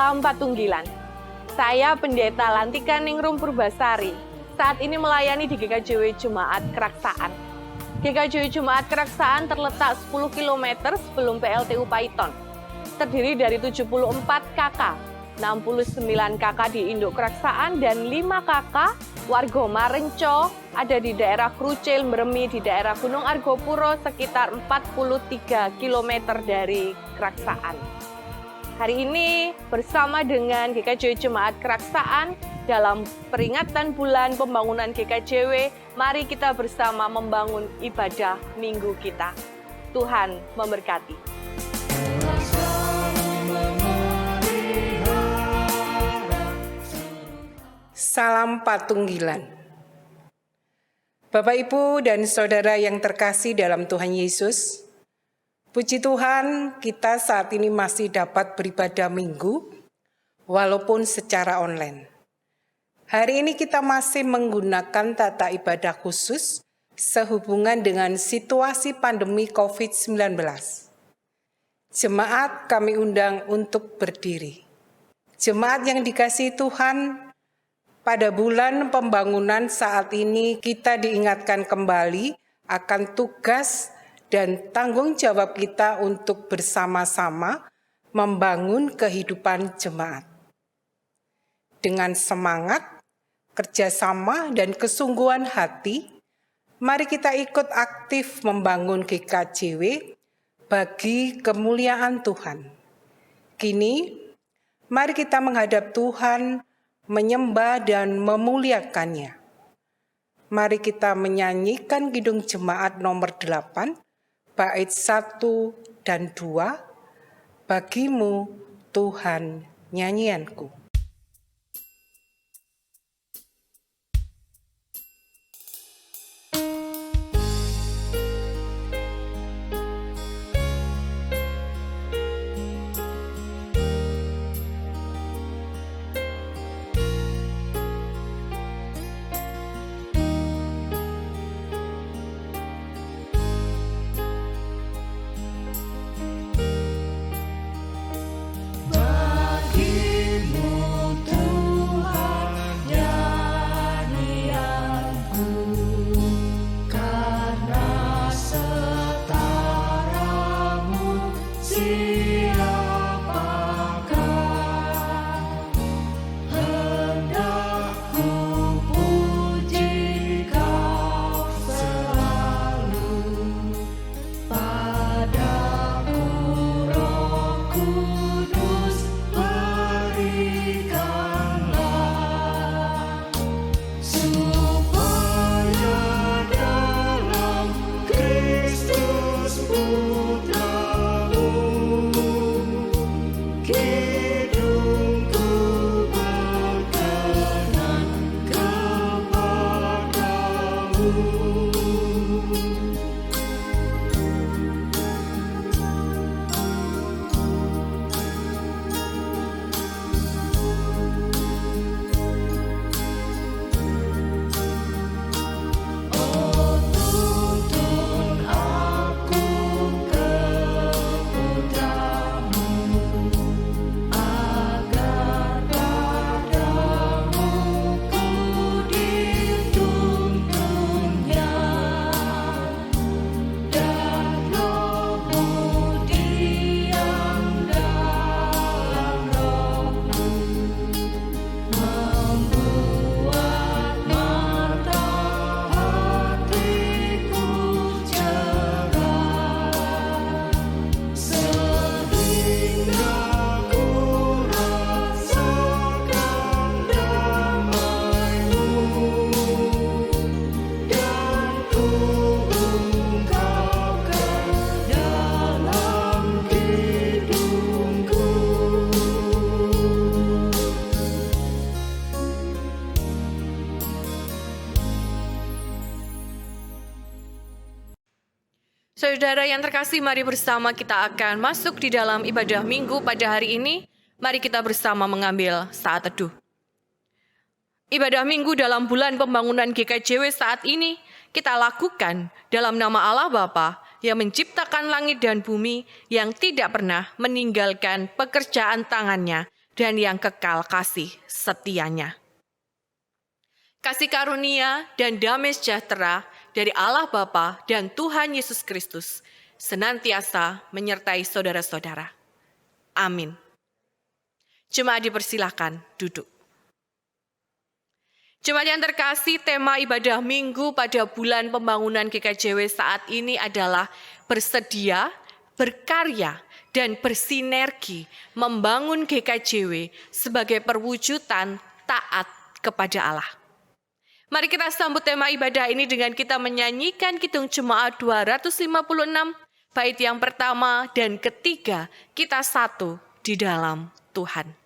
Salam Patunggilan. Saya Pendeta Lantika Ningrum Purbasari. Saat ini melayani di GKJW Jemaat Keraksaan. GKJW Jemaat Keraksaan terletak 10 km sebelum PLTU Paiton. Terdiri dari 74 KK, 69 KK di Induk Keraksaan dan 5 KK warga Marenco ada di daerah Krucil, Meremi di daerah Gunung Argopuro sekitar 43 km dari Keraksaan. Hari ini bersama dengan GKJW Jemaat Keraksaan dalam peringatan bulan pembangunan GKJW, mari kita bersama membangun ibadah minggu kita. Tuhan memberkati. Salam Patunggilan. Bapak, Ibu, dan Saudara yang terkasih dalam Tuhan Yesus, puji Tuhan, kita saat ini masih dapat beribadah minggu, walaupun secara online. Hari ini kita masih menggunakan tata ibadah khusus sehubungan dengan situasi pandemi COVID-19. Jemaat kami undang untuk berdiri. Jemaat yang dikasihi Tuhan, pada bulan pembangunan saat ini kita diingatkan kembali akan tugas dan tanggung jawab kita untuk bersama-sama membangun kehidupan jemaat. Dengan semangat, kerjasama, dan kesungguhan hati, mari kita ikut aktif membangun GKJW bagi kemuliaan Tuhan. Kini, mari kita menghadap Tuhan, menyembah dan memuliakannya. Mari kita menyanyikan Kidung Jemaat nomor 8, bait 1 dan 2, bagimu Tuhan nyanyianku. Saudara yang terkasih, mari bersama kita akan masuk di dalam ibadah minggu pada hari ini. Mari kita bersama mengambil saat teduh. Ibadah minggu dalam bulan pembangunan GKJW saat ini kita lakukan dalam nama Allah Bapa yang menciptakan langit dan bumi, yang tidak pernah meninggalkan pekerjaan tangannya, dan yang kekal kasih setianya. Kasih karunia dan damai sejahtera dari Allah Bapa dan Tuhan Yesus Kristus senantiasa menyertai saudara-saudara. Amin. Jemaat dipersilahkan duduk. Jemaat yang terkasih, tema ibadah minggu pada bulan pembangunan GKJW saat ini adalah bersedia, berkarya, dan bersinergi membangun GKJW sebagai perwujudan taat kepada Allah. Mari kita sambut tema ibadah ini dengan kita menyanyikan Kidung Jemaat 256, bait yang pertama dan ketiga, kita satu di dalam Tuhan.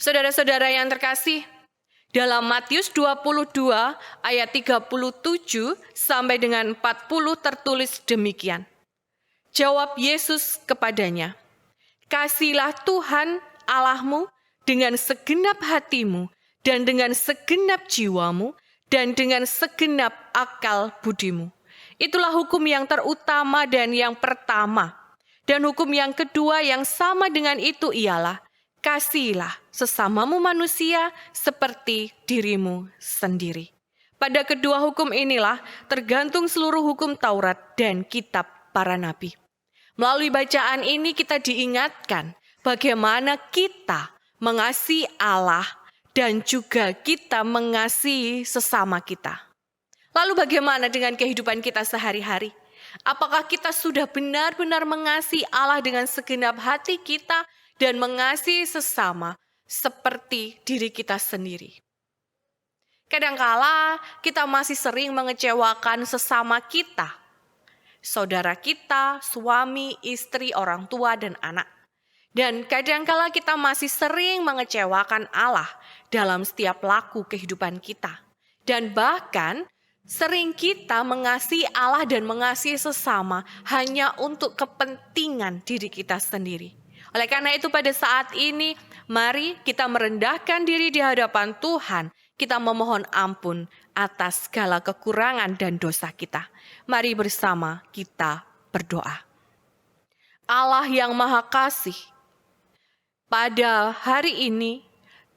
Saudara-saudara yang terkasih, dalam Matius 22 ayat 37 sampai dengan 40 tertulis demikian. Jawab Yesus kepadanya, "Kasihilah Tuhan Allahmu dengan segenap hatimu dan dengan segenap jiwamu dan dengan segenap akal budimu." Itulah hukum yang terutama dan yang pertama. Dan hukum yang kedua yang sama dengan itu ialah, kasihilah sesamamu manusia seperti dirimu sendiri. Pada kedua hukum inilah tergantung seluruh hukum Taurat dan kitab para nabi. Melalui bacaan ini kita diingatkan bagaimana kita mengasihi Allah dan juga kita mengasihi sesama kita. Lalu bagaimana dengan kehidupan kita sehari-hari? Apakah kita sudah benar-benar mengasihi Allah dengan segenap hati kita dan mengasihi sesama seperti diri kita sendiri? Kadangkala kita masih sering mengecewakan sesama kita, saudara kita, suami, istri, orang tua, dan anak. Dan kadangkala kita masih sering mengecewakan Allah dalam setiap laku kehidupan kita. Dan bahkan sering kita mengasihi Allah dan mengasihi sesama hanya untuk kepentingan diri kita sendiri. Oleh karena itu pada saat ini, mari kita merendahkan diri di hadapan Tuhan. Kita memohon ampun atas segala kekurangan dan dosa kita. Mari bersama kita berdoa. Allah yang Maha Kasih, pada hari ini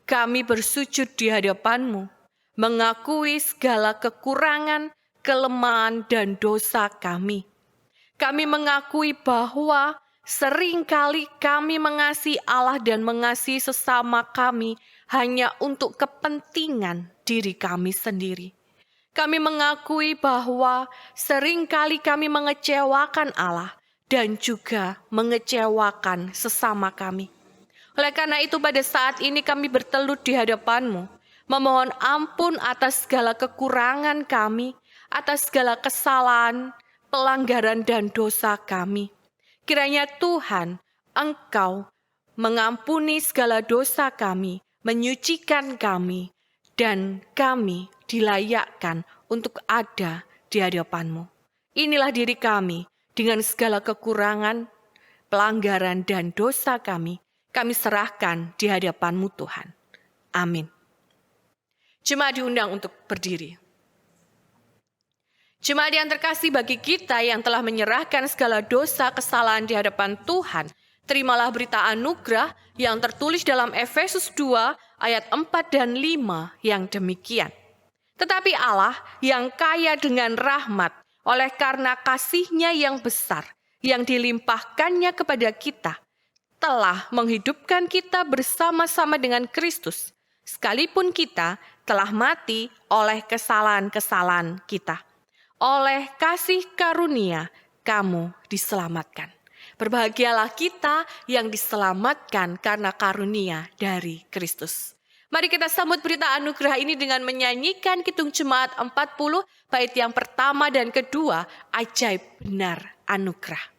kami bersujud di hadapan-Mu, mengakui segala kekurangan, kelemahan, dan dosa kami. Kami mengakui bahwa seringkali kami mengasihi Allah dan mengasihi sesama kami hanya untuk kepentingan diri kami sendiri. Kami mengakui bahwa seringkali kami mengecewakan Allah dan juga mengecewakan sesama kami. Oleh karena itu pada saat ini kami bertelut di hadapan-Mu, memohon ampun atas segala kekurangan kami, atas segala kesalahan, pelanggaran dan dosa kami. Kiranya Tuhan, Engkau mengampuni segala dosa kami, menyucikan kami, dan kami dilayakkan untuk ada di hadapan-Mu. Inilah diri kami dengan segala kekurangan, pelanggaran, dan dosa kami serahkan di hadapan-Mu Tuhan. Amin. Jemaat diundang untuk berdiri. Jemaat yang terkasih, bagi kita yang telah menyerahkan segala dosa kesalahan di hadapan Tuhan, terimalah berita anugerah yang tertulis dalam Efesus 2 ayat 4 dan 5 yang demikian. Tetapi Allah yang kaya dengan rahmat, oleh karena kasih-Nya yang besar, yang dilimpahkannya kepada kita, telah menghidupkan kita bersama-sama dengan Kristus, sekalipun kita telah mati oleh kesalahan-kesalahan kita. Oleh kasih karunia, kamu diselamatkan. Berbahagialah kita yang diselamatkan karena karunia dari Kristus. Mari kita sambut berita anugerah ini dengan menyanyikan Kidung Jemaat 40, bait yang pertama dan kedua, Ajaib Benar Anugerah.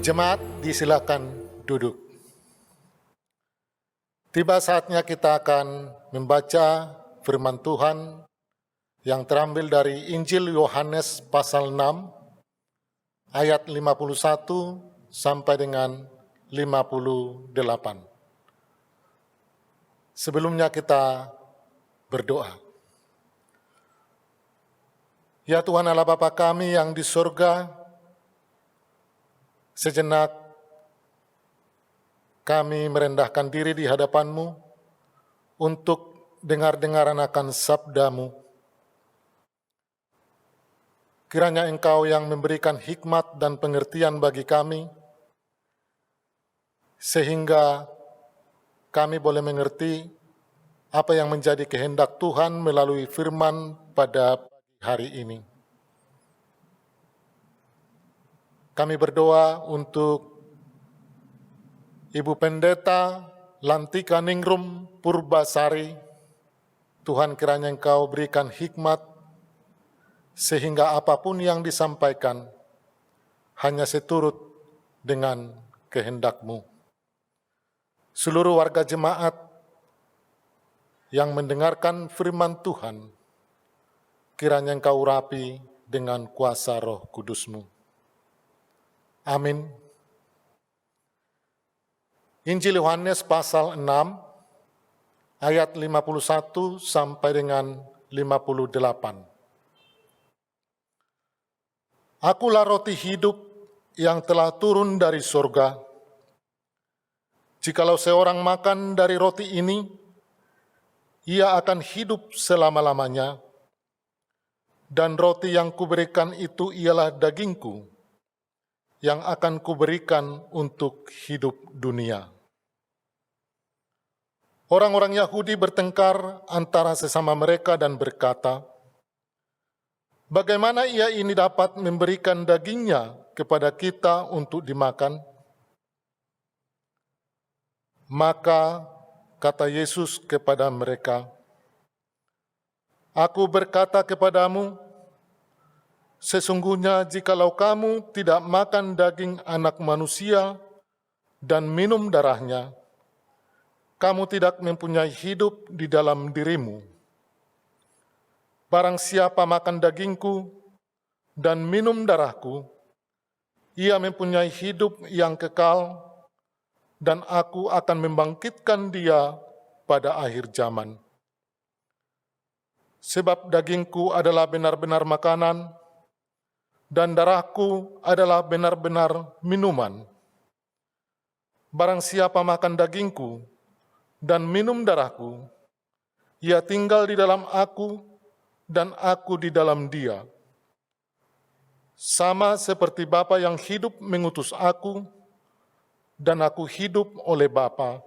Jemaat disilakan duduk. Tiba saatnya kita akan membaca firman Tuhan yang terambil dari Injil Yohanes pasal 6 ayat 51 sampai dengan 58. Sebelumnya kita berdoa. Ya Tuhan Allah Bapa kami yang di surga, sejenak kami merendahkan diri di hadapan-Mu untuk dengar-dengaran akan sabda-Mu. Kiranya Engkau yang memberikan hikmat dan pengertian bagi kami, sehingga kami boleh mengerti apa yang menjadi kehendak Tuhan melalui firman pada pagi hari ini. Kami berdoa untuk Ibu Pendeta Lantika Ningrum Purbasari. Tuhan kiranya Engkau berikan hikmat sehingga apapun yang disampaikan hanya seturut dengan kehendak-Mu. Seluruh warga jemaat yang mendengarkan firman Tuhan, kiranya Engkau urapi dengan kuasa Roh Kudus-Mu. Amin. Injil Yohanes pasal 6 ayat 51 sampai dengan 58. Akulah roti hidup yang telah turun dari surga. Jikalau seorang makan dari roti ini, ia akan hidup selama-lamanya. Dan roti yang kuberikan itu ialah dagingku, yang akan kuberikan untuk hidup dunia. Orang-orang Yahudi bertengkar antara sesama mereka dan berkata, bagaimana ia ini dapat memberikan dagingnya kepada kita untuk dimakan? Maka kata Yesus kepada mereka, aku berkata kepadamu, sesungguhnya jikalau kamu tidak makan daging Anak Manusia dan minum darahnya, kamu tidak mempunyai hidup di dalam dirimu. Barang siapa makan dagingku dan minum darahku, ia mempunyai hidup yang kekal, dan aku akan membangkitkan dia pada akhir zaman. Sebab dagingku adalah benar-benar makanan, dan darahku adalah benar-benar minuman. Barang siapa makan dagingku dan minum darahku, ia tinggal di dalam aku, dan aku di dalam dia. Sama seperti Bapa yang hidup mengutus aku, dan aku hidup oleh Bapa.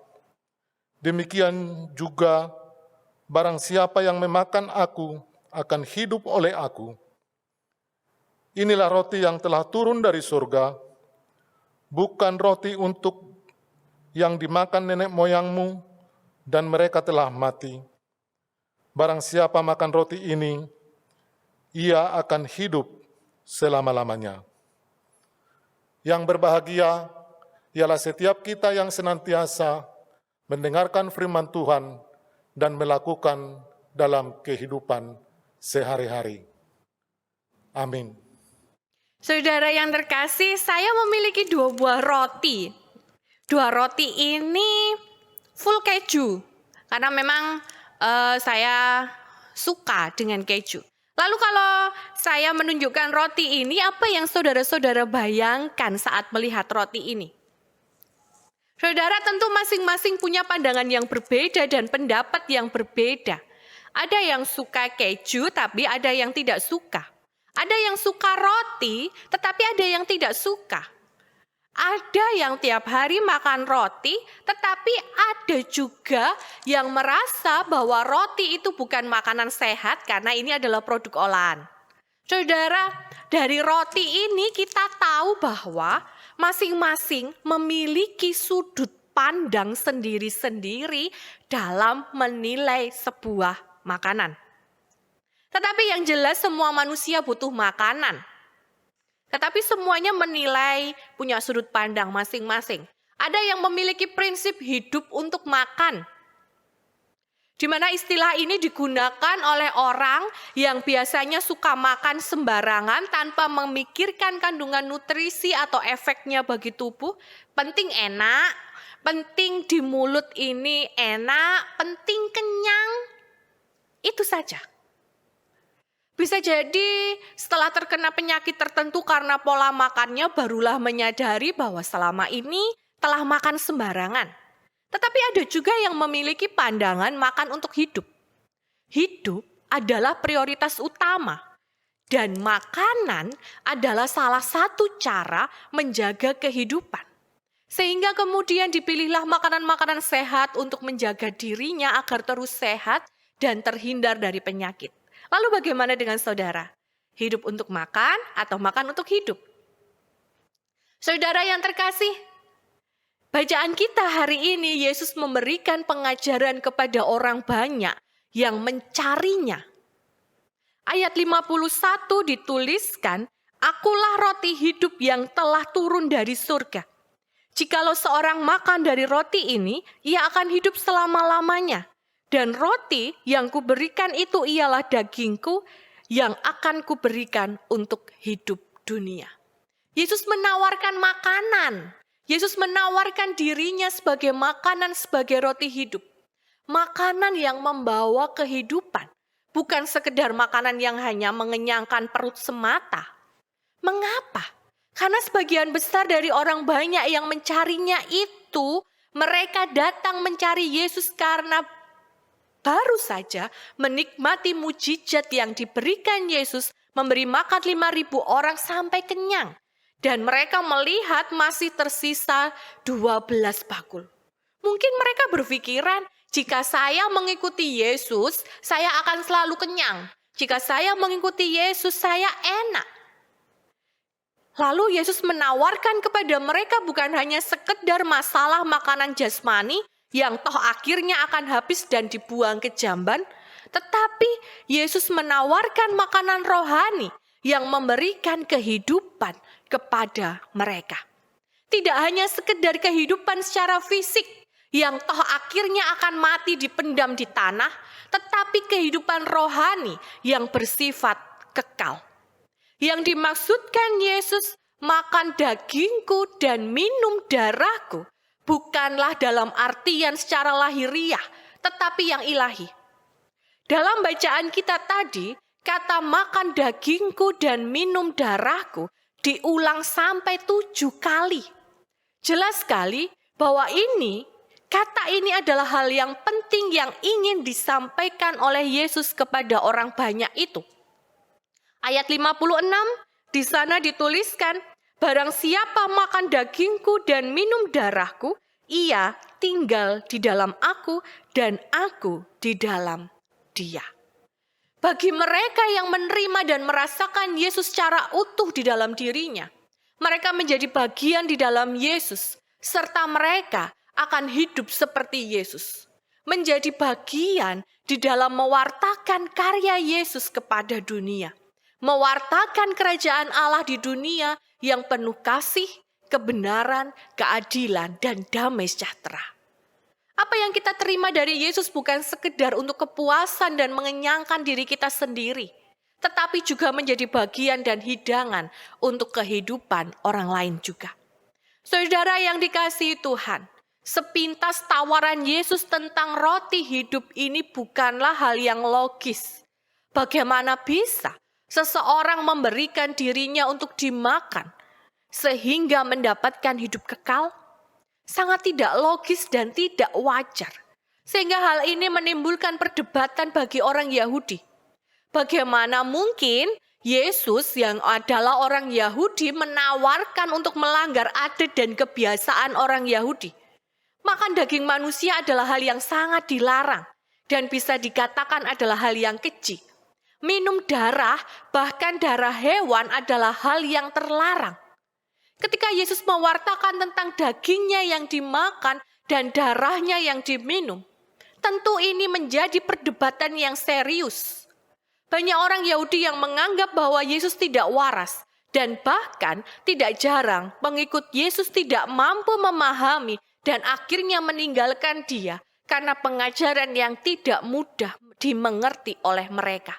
Demikian juga barang siapa yang memakan aku akan hidup oleh aku. Inilah roti yang telah turun dari surga, bukan roti untuk yang dimakan nenek moyangmu, dan mereka telah mati. Barang siapa makan roti ini, ia akan hidup selama-lamanya. Yang berbahagia ialah setiap kita yang senantiasa mendengarkan firman Tuhan dan melakukan dalam kehidupan sehari-hari. Amin. Saudara yang terkasih, saya memiliki 2 buah roti. 2 roti ini full keju, karena memang saya suka dengan keju. Lalu kalau saya menunjukkan roti ini, apa yang saudara-saudara bayangkan saat melihat roti ini? Saudara tentu masing-masing punya pandangan yang berbeda dan pendapat yang berbeda. Ada yang suka keju, tapi ada yang tidak suka. Ada yang suka roti, tetapi ada yang tidak suka. Ada yang tiap hari makan roti, tetapi ada juga yang merasa bahwa roti itu bukan makanan sehat karena ini adalah produk olahan. Saudara, dari roti ini kita tahu bahwa masing-masing memiliki sudut pandang sendiri-sendiri dalam menilai sebuah makanan. Tetapi yang jelas semua manusia butuh makanan. Tetapi semuanya menilai punya sudut pandang masing-masing. Ada yang memiliki prinsip hidup untuk makan, di mana istilah ini digunakan oleh orang yang biasanya suka makan sembarangan tanpa memikirkan kandungan nutrisi atau efeknya bagi tubuh. Penting enak, penting di mulut ini enak, penting kenyang, itu saja. Bisa jadi setelah terkena penyakit tertentu karena pola makannya barulah menyadari bahwa selama ini telah makan sembarangan. Tetapi ada juga yang memiliki pandangan makan untuk hidup. Hidup adalah prioritas utama. Dan makanan adalah salah satu cara menjaga kehidupan. Sehingga kemudian dipilihlah makanan-makanan sehat untuk menjaga dirinya agar terus sehat dan terhindar dari penyakit. Lalu bagaimana dengan saudara? Hidup untuk makan atau makan untuk hidup? Saudara yang terkasih, bacaan kita hari ini Yesus memberikan pengajaran kepada orang banyak yang mencarinya. Ayat 51 dituliskan, akulah roti hidup yang telah turun dari surga. Jikalau seorang makan dari roti ini, ia akan hidup selama-lamanya. Dan roti yang kuberikan itu ialah dagingku yang akan kuberikan untuk hidup dunia. Yesus menawarkan makanan. Yesus menawarkan dirinya sebagai makanan, sebagai roti hidup. Makanan yang membawa kehidupan. Bukan sekedar makanan yang hanya mengenyangkan perut semata. Mengapa? Karena sebagian besar dari orang banyak yang mencarinya itu, mereka datang mencari Yesus karena baru saja menikmati mujizat yang diberikan Yesus memberi makan 5.000 orang sampai kenyang. Dan mereka melihat masih tersisa 12 bakul. Mungkin mereka berpikiran, jika saya mengikuti Yesus, saya akan selalu kenyang. Jika saya mengikuti Yesus, saya enak. Lalu Yesus menawarkan kepada mereka bukan hanya sekedar masalah makanan jasmani yang toh akhirnya akan habis dan dibuang ke jamban, tetapi Yesus menawarkan makanan rohani yang memberikan kehidupan kepada mereka. Tidak hanya sekedar kehidupan secara fisik yang toh akhirnya akan mati dipendam di tanah, tetapi kehidupan rohani yang bersifat kekal. Yang dimaksudkan Yesus, makan dagingku dan minum darahku, bukanlah dalam artian secara lahiriah, tetapi yang ilahi. Dalam bacaan kita tadi, kata makan dagingku dan minum darahku diulang sampai 7 kali. Jelas sekali bahwa kata ini adalah hal yang penting yang ingin disampaikan oleh Yesus kepada orang banyak itu. Ayat 56 di sana dituliskan, barang siapa makan dagingku dan minum darahku, ia tinggal di dalam aku dan aku di dalam dia. Bagi mereka yang menerima dan merasakan Yesus secara utuh di dalam dirinya, mereka menjadi bagian di dalam Yesus, serta mereka akan hidup seperti Yesus. Menjadi bagian di dalam mewartakan karya Yesus kepada dunia. Mewartakan kerajaan Allah di dunia yang penuh kasih, kebenaran, keadilan, dan damai sejahtera. Apa yang kita terima dari Yesus bukan sekedar untuk kepuasan dan mengenyangkan diri kita sendiri, tetapi juga menjadi bagian dan hidangan untuk kehidupan orang lain juga. Saudara yang dikasihi Tuhan, sepintas tawaran Yesus tentang roti hidup ini bukanlah hal yang logis. Bagaimana bisa seseorang memberikan dirinya untuk dimakan sehingga mendapatkan hidup kekal? Sangat tidak logis dan tidak wajar. Sehingga hal ini menimbulkan perdebatan bagi orang Yahudi. Bagaimana mungkin Yesus yang adalah orang Yahudi menawarkan untuk melanggar adat dan kebiasaan orang Yahudi? Makan daging manusia adalah hal yang sangat dilarang dan bisa dikatakan adalah hal yang keji. Minum darah, bahkan darah hewan adalah hal yang terlarang. Ketika Yesus mewartakan tentang dagingnya yang dimakan dan darahnya yang diminum, tentu ini menjadi perdebatan yang serius. Banyak orang Yahudi yang menganggap bahwa Yesus tidak waras dan bahkan tidak jarang pengikut Yesus tidak mampu memahami dan akhirnya meninggalkan dia karena pengajaran yang tidak mudah dimengerti oleh mereka.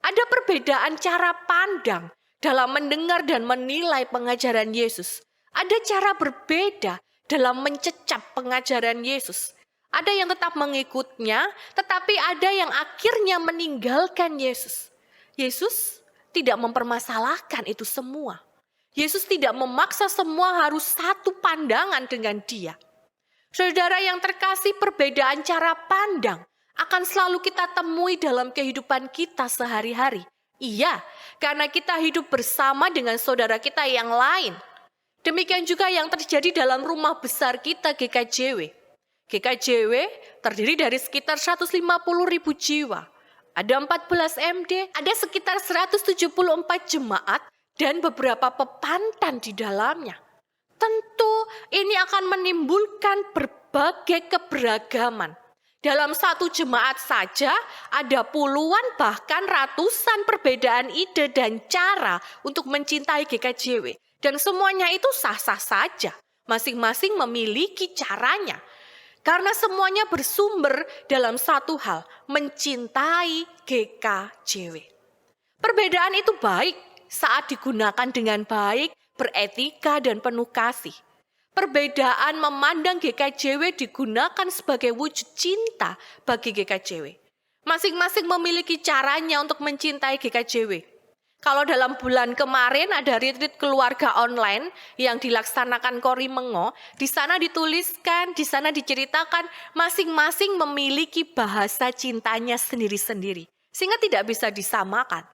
Ada perbedaan cara pandang dalam mendengar dan menilai pengajaran Yesus. Ada cara berbeda dalam mencecap pengajaran Yesus. Ada yang tetap mengikutnya, tetapi ada yang akhirnya meninggalkan Yesus. Yesus tidak mempermasalahkan itu semua. Yesus tidak memaksa semua harus satu pandangan dengan dia. Saudara yang terkasih, perbedaan cara pandang akan selalu kita temui dalam kehidupan kita sehari-hari. Iya, karena kita hidup bersama dengan saudara kita yang lain. Demikian juga yang terjadi dalam rumah besar kita GKJW. GKJW terdiri dari sekitar 150.000 jiwa. Ada 14 MD, ada sekitar 174 jemaat, dan beberapa pepantan di dalamnya. Tentu ini akan menimbulkan berbagai keberagaman. Dalam satu jemaat saja ada puluhan bahkan ratusan perbedaan ide dan cara untuk mencintai GKJW. Dan semuanya itu sah-sah saja. Masing-masing memiliki caranya. Karena semuanya bersumber dalam satu hal, mencintai GKJW. Perbedaan itu baik saat digunakan dengan baik, beretika dan penuh kasih. Perbedaan memandang GKJW digunakan sebagai wujud cinta bagi GKJW. Masing-masing memiliki caranya untuk mencintai GKJW. Kalau dalam bulan kemarin ada retreat keluarga online yang dilaksanakan Kori Mengo, di sana dituliskan, di sana diceritakan masing-masing memiliki bahasa cintanya sendiri-sendiri. Sehingga tidak bisa disamakan.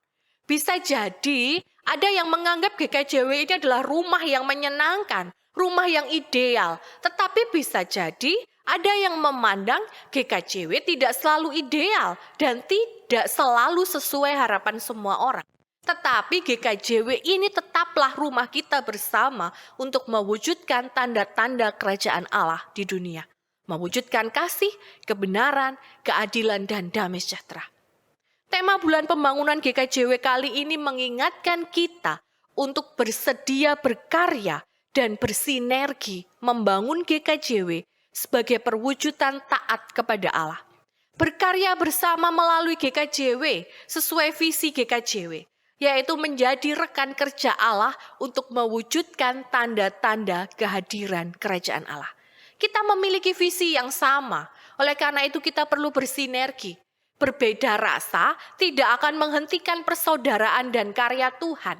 Bisa jadi ada yang menganggap GKJW ini adalah rumah yang menyenangkan, rumah yang ideal. Tetapi bisa jadi ada yang memandang GKJW tidak selalu ideal dan tidak selalu sesuai harapan semua orang. Tetapi GKJW ini tetaplah rumah kita bersama untuk mewujudkan tanda-tanda kerajaan Allah di dunia. Mewujudkan kasih, kebenaran, keadilan, dan damai sejahtera. Tema bulan pembangunan GKJW kali ini mengingatkan kita untuk bersedia berkarya dan bersinergi membangun GKJW sebagai perwujudan taat kepada Allah. Berkarya bersama melalui GKJW sesuai visi GKJW, yaitu menjadi rekan kerja Allah untuk mewujudkan tanda-tanda kehadiran kerajaan Allah. Kita memiliki visi yang sama, oleh karena itu kita perlu bersinergi. Berbeda rasa tidak akan menghentikan persaudaraan dan karya Tuhan.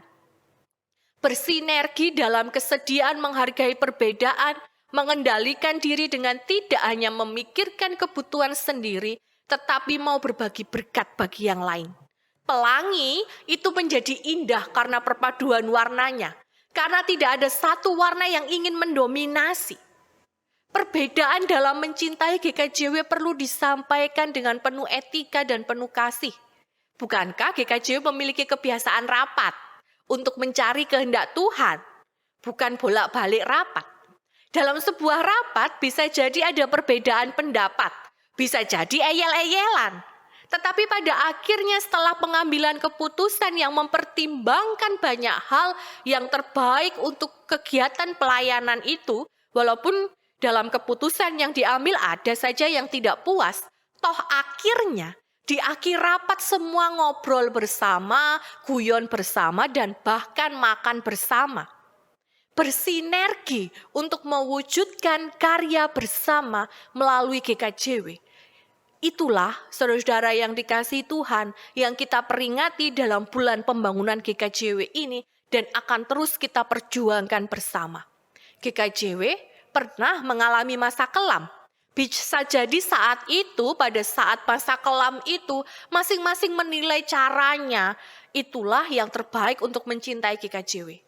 Bersinergi dalam kesediaan menghargai perbedaan, mengendalikan diri dengan tidak hanya memikirkan kebutuhan sendiri, tetapi mau berbagi berkat bagi yang lain. Pelangi itu menjadi indah karena perpaduan warnanya. Karena tidak ada satu warna yang ingin mendominasi. Perbedaan dalam mencintai GKJW perlu disampaikan dengan penuh etika dan penuh kasih. Bukankah GKJW memiliki kebiasaan rapat untuk mencari kehendak Tuhan? Bukan bolak-balik rapat. Dalam sebuah rapat bisa jadi ada perbedaan pendapat. Bisa jadi eyel-eyelan. Tetapi pada akhirnya setelah pengambilan keputusan yang mempertimbangkan banyak hal yang terbaik untuk kegiatan pelayanan itu, walaupun dalam keputusan yang diambil ada saja yang tidak puas, toh akhirnya di akhir rapat semua ngobrol bersama, guyon bersama, dan bahkan makan bersama. Bersinergi untuk mewujudkan karya bersama melalui GKJW. Itulah saudara-saudara yang dikasihi Tuhan yang kita peringati dalam bulan pembangunan GKJW ini dan akan terus kita perjuangkan bersama. GKJW pernah mengalami masa kelam. Bisa jadi saat itu, pada saat masa kelam itu, masing-masing menilai caranya. Itulah yang terbaik untuk mencintai GKJW.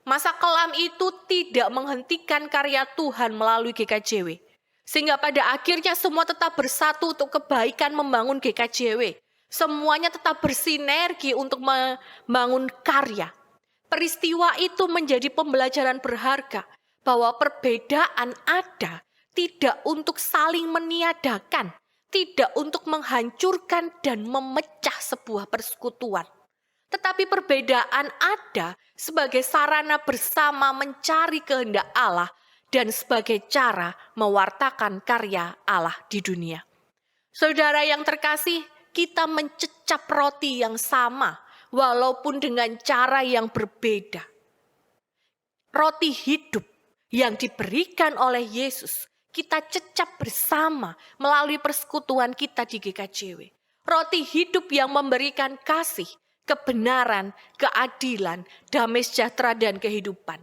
Masa kelam itu tidak menghentikan karya Tuhan melalui GKJW. Sehingga pada akhirnya semua tetap bersatu untuk kebaikan membangun GKJW. Semuanya tetap bersinergi untuk membangun karya. Peristiwa itu menjadi pembelajaran berharga bahwa perbedaan ada tidak untuk saling meniadakan, tidak untuk menghancurkan dan memecah sebuah persekutuan. Tetapi perbedaan ada sebagai sarana bersama mencari kehendak Allah dan sebagai cara mewartakan karya Allah di dunia. Saudara yang terkasih, kita mencecap roti yang sama walaupun dengan cara yang berbeda. Roti hidup yang diberikan oleh Yesus, kita cecap bersama melalui persekutuan kita di GKJW. Roti hidup yang memberikan kasih, kebenaran, keadilan, damai sejahtera, dan kehidupan.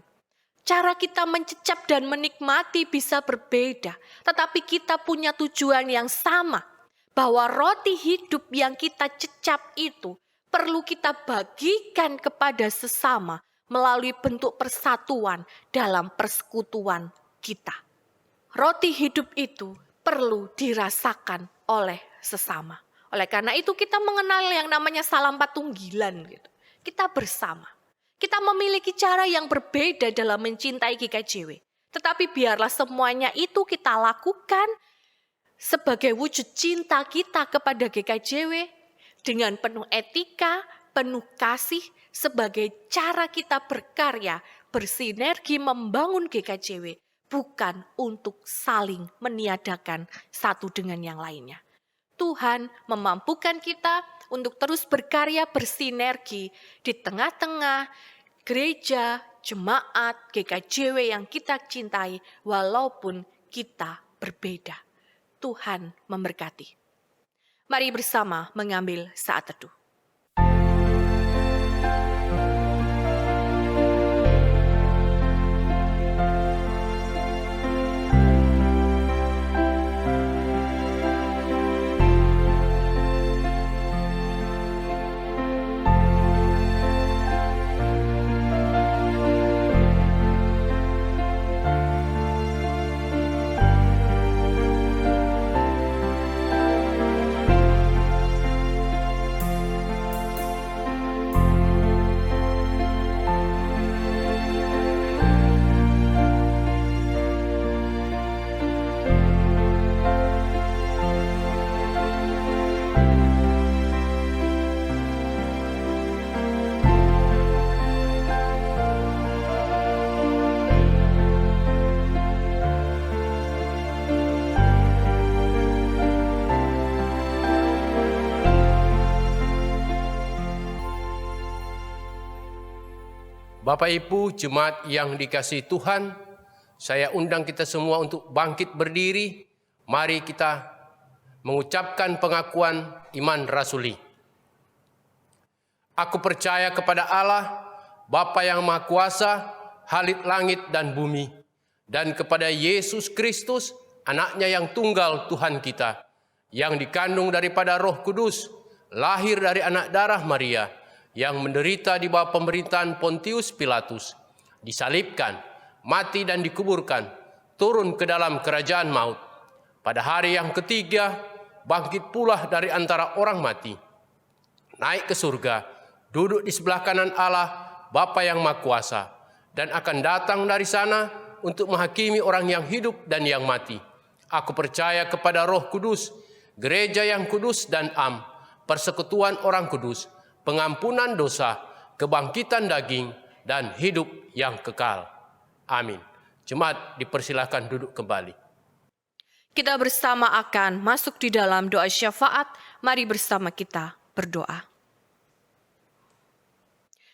Cara kita mencecap dan menikmati bisa berbeda, tetapi kita punya tujuan yang sama, bahwa roti hidup yang kita cecap itu perlu kita bagikan kepada sesama melalui bentuk persatuan dalam persekutuan kita. Roti hidup itu perlu dirasakan oleh sesama. Oleh karena itu kita mengenal yang namanya salam patunggilan. Kita bersama. Kita memiliki cara yang berbeda dalam mencintai GKJW. Tetapi biarlah semuanya itu kita lakukan sebagai wujud cinta kita kepada GKJW dengan penuh etika, penuh kasih sebagai cara kita berkarya, bersinergi membangun GKJW, bukan untuk saling meniadakan satu dengan yang lainnya. Tuhan memampukan kita untuk terus berkarya bersinergi di tengah-tengah gereja, jemaat, GKJW yang kita cintai walaupun kita berbeda. Tuhan memberkati. Mari bersama mengambil saat teduh. Bapak Ibu jemaat yang dikasihi Tuhan, saya undang kita semua untuk bangkit berdiri. Mari kita mengucapkan pengakuan iman rasuli. Aku percaya kepada Allah, Bapa yang Maha Kuasa, Halik langit dan bumi, dan kepada Yesus Kristus, anaknya yang tunggal Tuhan kita, yang dikandung daripada Roh Kudus, lahir dari anak darah Maria, yang menderita di bawah pemerintahan Pontius Pilatus, disalibkan, mati dan dikuburkan, turun ke dalam kerajaan maut. Pada hari yang ketiga, bangkit pula dari antara orang mati, naik ke surga, duduk di sebelah kanan Allah, Bapa yang Maha Kuasa, dan akan datang dari sana untuk menghakimi orang yang hidup dan yang mati. Aku percaya kepada Roh Kudus, gereja yang kudus dan am, persekutuan orang kudus, pengampunan dosa, kebangkitan daging, dan hidup yang kekal. Amin. Jemaat dipersilahkan duduk kembali. Kita bersama akan masuk di dalam doa syafaat. Mari bersama kita berdoa.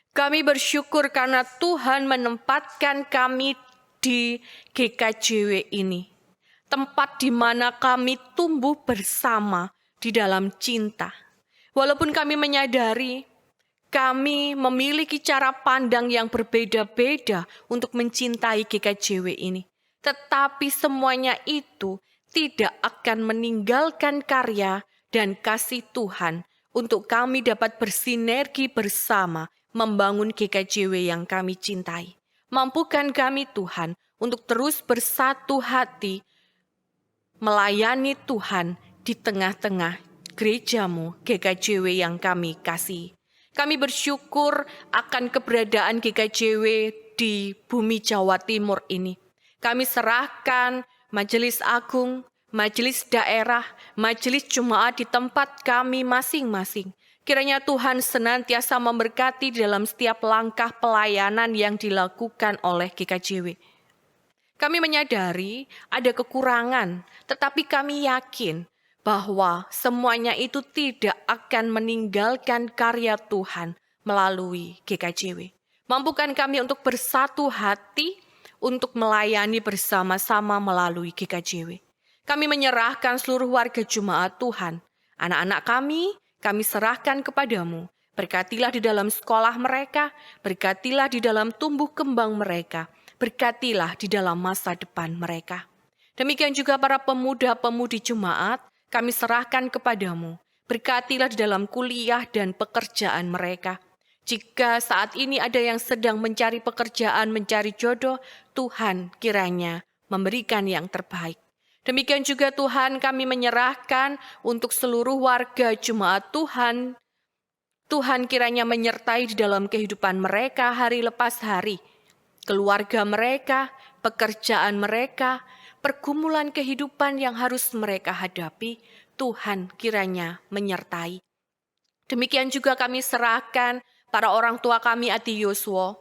Kami bersyukur karena Tuhan menempatkan kami di GKJW ini. Tempat di mana kami tumbuh bersama di dalam cinta. Walaupun kami menyadari kami memiliki cara pandang yang berbeda-beda untuk mencintai GKJW ini. Tetapi semuanya itu tidak akan meninggalkan karya dan kasih Tuhan untuk kami dapat bersinergi bersama membangun GKJW yang kami cintai. Mampukan kami Tuhan untuk terus bersatu hati melayani Tuhan di tengah-tengah gerejamu GKJW yang kami kasih. Kami bersyukur akan keberadaan GKJW di bumi Jawa Timur ini. Kami serahkan Majelis Agung, Majelis Daerah, Majelis Jemaat di tempat kami masing-masing. Kiranya Tuhan senantiasa memberkati dalam setiap langkah pelayanan yang dilakukan oleh GKJW. Kami menyadari ada kekurangan, tetapi kami yakin bahwa semuanya itu tidak akan meninggalkan karya Tuhan melalui GKJW. Mampukan kami untuk bersatu hati untuk melayani bersama-sama melalui GKJW. Kami menyerahkan seluruh warga jemaat Tuhan. Anak-anak kami serahkan kepadamu. Berkatilah di dalam sekolah mereka, berkatilah di dalam tumbuh kembang mereka, berkatilah di dalam masa depan mereka. Demikian juga para pemuda-pemudi jemaat, kami serahkan kepadamu. Berkatilah di dalam kuliah dan pekerjaan mereka. Jika saat ini ada yang sedang mencari pekerjaan, mencari jodoh, Tuhan kiranya memberikan yang terbaik. Demikian juga Tuhan kami menyerahkan untuk seluruh warga jemaat Tuhan. Tuhan kiranya menyertai di dalam kehidupan mereka hari lepas hari. Keluarga mereka, pekerjaan mereka, pergumulan kehidupan yang harus mereka hadapi, Tuhan kiranya menyertai. Demikian juga kami serahkan para orang tua kami Adi Yosua.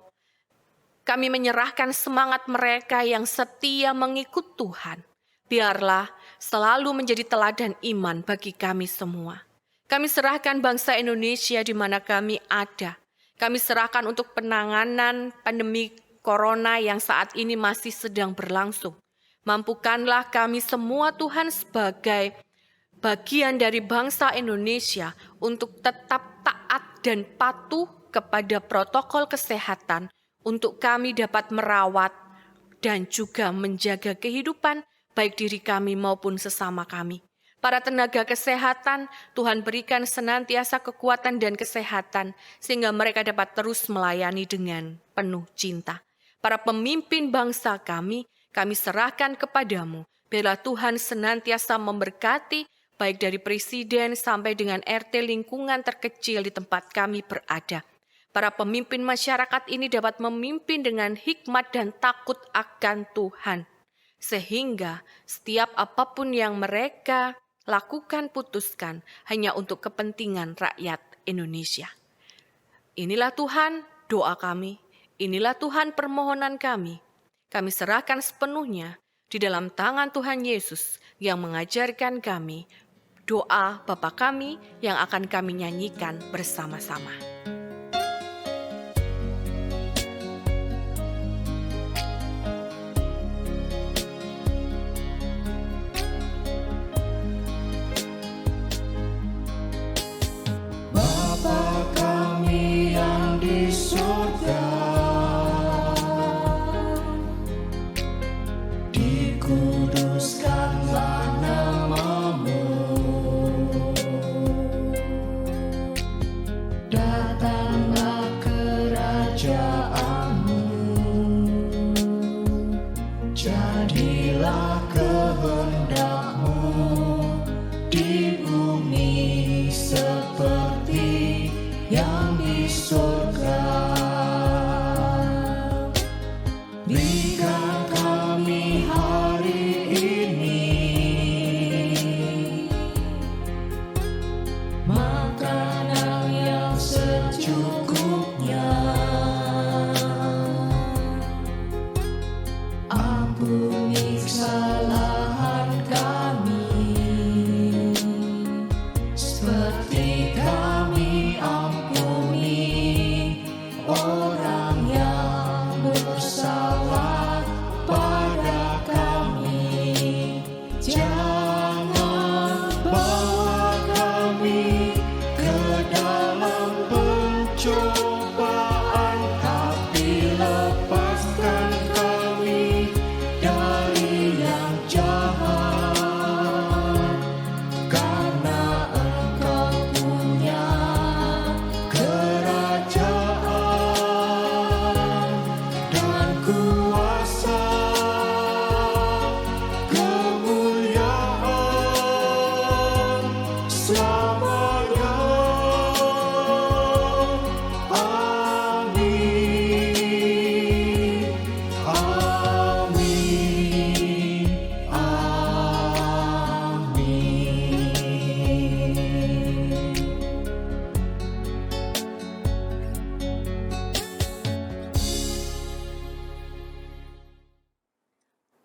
Kami menyerahkan semangat mereka yang setia mengikut Tuhan. Biarlah selalu menjadi teladan iman bagi kami semua. Kami serahkan bangsa Indonesia di mana kami ada. Kami serahkan untuk penanganan pandemi Corona yang saat ini masih sedang berlangsung. Mampukanlah kami semua Tuhan sebagai bagian dari bangsa Indonesia untuk tetap taat dan patuh kepada protokol kesehatan untuk kami dapat merawat dan juga menjaga kehidupan baik diri kami maupun sesama kami. Para tenaga kesehatan, Tuhan berikan senantiasa kekuatan dan kesehatan sehingga mereka dapat terus melayani dengan penuh cinta. Para pemimpin bangsa kami serahkan kepadamu. Biarlah Tuhan senantiasa memberkati baik dari presiden sampai dengan RT lingkungan terkecil di tempat kami berada. Para pemimpin masyarakat ini dapat memimpin dengan hikmat dan takut akan Tuhan. Sehingga setiap apapun yang mereka lakukan, putuskan hanya untuk kepentingan rakyat Indonesia. Inilah Tuhan doa kami, inilah Tuhan permohonan kami. Kami serahkan sepenuhnya di dalam tangan Tuhan Yesus yang mengajarkan kami doa Bapa kami yang akan kami nyanyikan bersama-sama.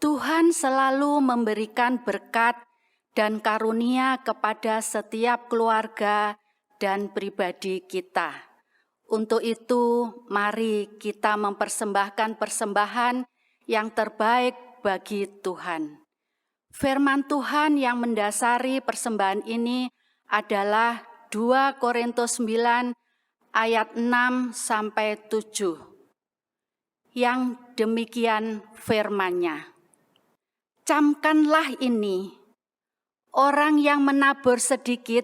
Tuhan selalu memberikan berkat dan karunia kepada setiap keluarga dan pribadi kita. Untuk itu, mari kita mempersembahkan persembahan yang terbaik bagi Tuhan. Firman Tuhan yang mendasari persembahan ini adalah 2 Korintus 9 ayat 6 sampai 7. Yang demikian firman-Nya. Camkanlah ini, orang yang menabur sedikit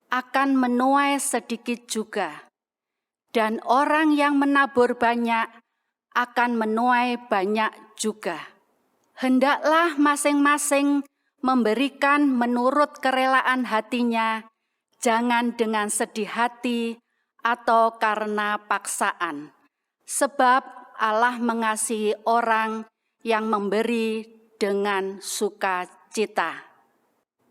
akan menuai sedikit juga, dan orang yang menabur banyak akan menuai banyak juga. Hendaklah masing-masing memberikan menurut kerelaan hatinya, jangan dengan sedih hati atau karena paksaan, sebab Allah mengasihi orang yang memberi dengan sukacita.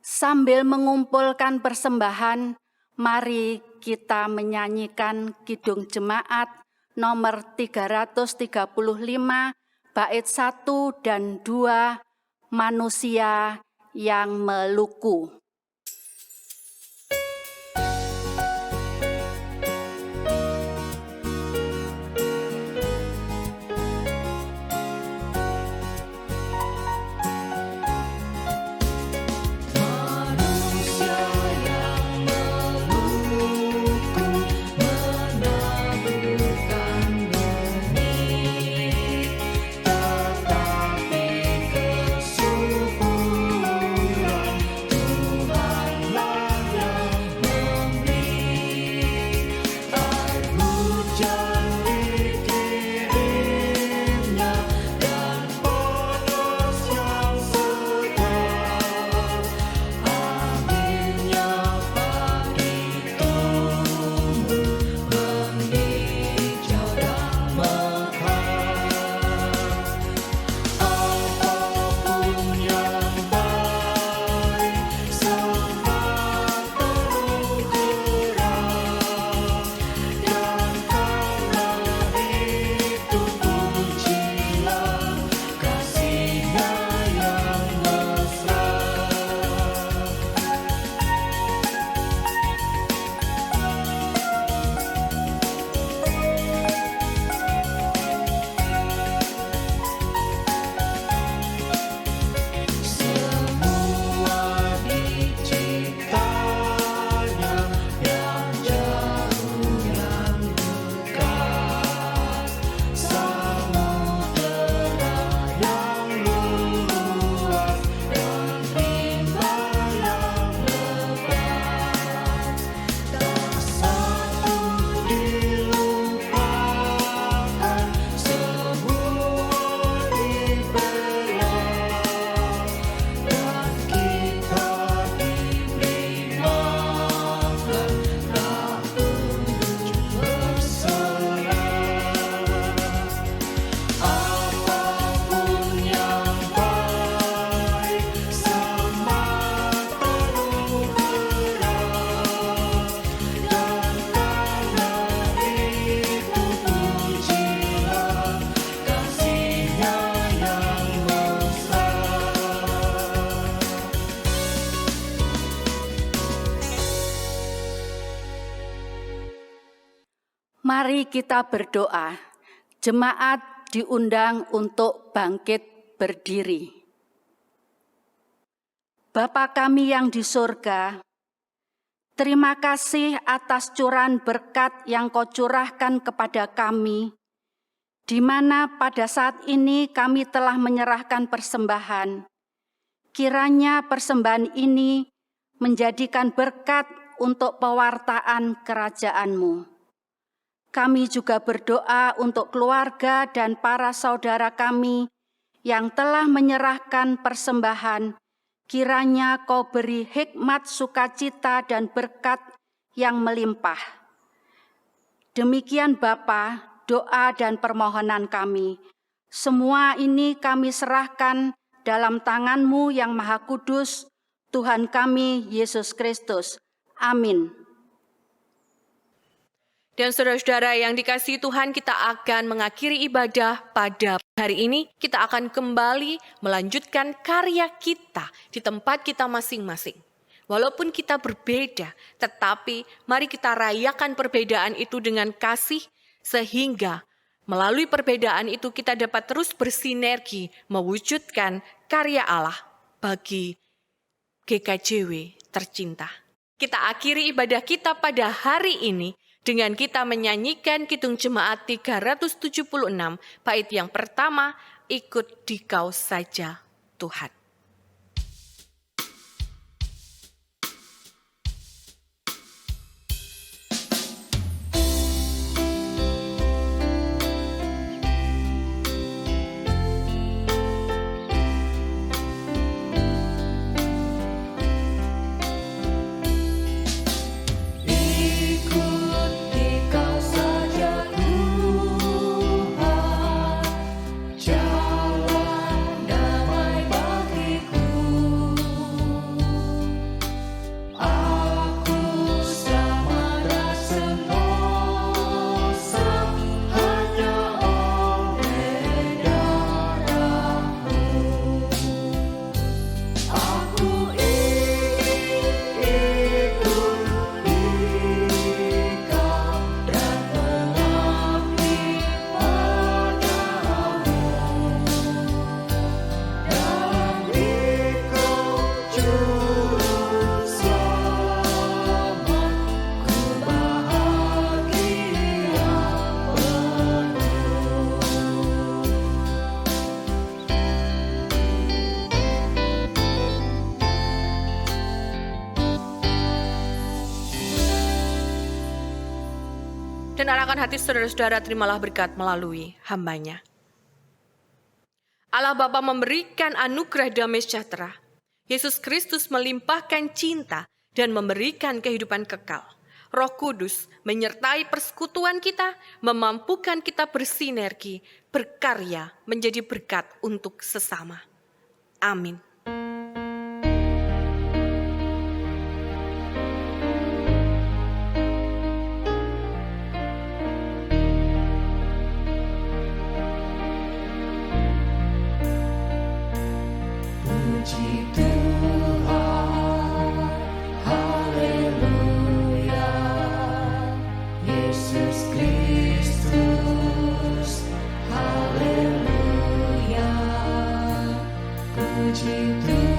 Sambil mengumpulkan persembahan, mari kita menyanyikan Kidung Jemaat nomor 335, bait 1 dan 2, Manusia yang Meluku. Mari kita berdoa. Jemaat diundang untuk bangkit berdiri. Bapa kami yang di surga, terima kasih atas curahan berkat yang Kau curahkan kepada kami, di mana pada saat ini kami telah menyerahkan persembahan. Kiranya persembahan ini menjadikan berkat untuk pewartaan kerajaan-Mu. Kami juga berdoa untuk keluarga dan para saudara kami yang telah menyerahkan persembahan. Kiranya Kau beri hikmat, sukacita, dan berkat yang melimpah. Demikian Bapa, doa dan permohonan kami. Semua ini kami serahkan dalam tangan-Mu yang Maha Kudus, Tuhan kami Yesus Kristus. Amin. Dan saudara-saudara yang dikasihi Tuhan, kita akan mengakhiri ibadah pada hari ini. Kita akan kembali melanjutkan karya kita di tempat kita masing-masing. Walaupun kita berbeda, tetapi mari kita rayakan perbedaan itu dengan kasih, sehingga melalui perbedaan itu kita dapat terus bersinergi mewujudkan karya Allah bagi GKJW tercinta. Kita akhiri ibadah kita pada hari ini dengan kita menyanyikan Kidung Jemaat 376, bait yang pertama, Ikut Dikau Saja Tuhan. Dan arahkan hati saudara-saudara, terimalah berkat melalui hamba-Nya. Allah Bapa memberikan anugerah damai sejahtera. Yesus Kristus melimpahkan cinta dan memberikan kehidupan kekal. Roh Kudus menyertai persekutuan kita, memampukan kita bersinergi, berkarya, menjadi berkat untuk sesama. Amin. Puji Tuhan, haleluya, Yesus Kristus, haleluya, puji Tuhan.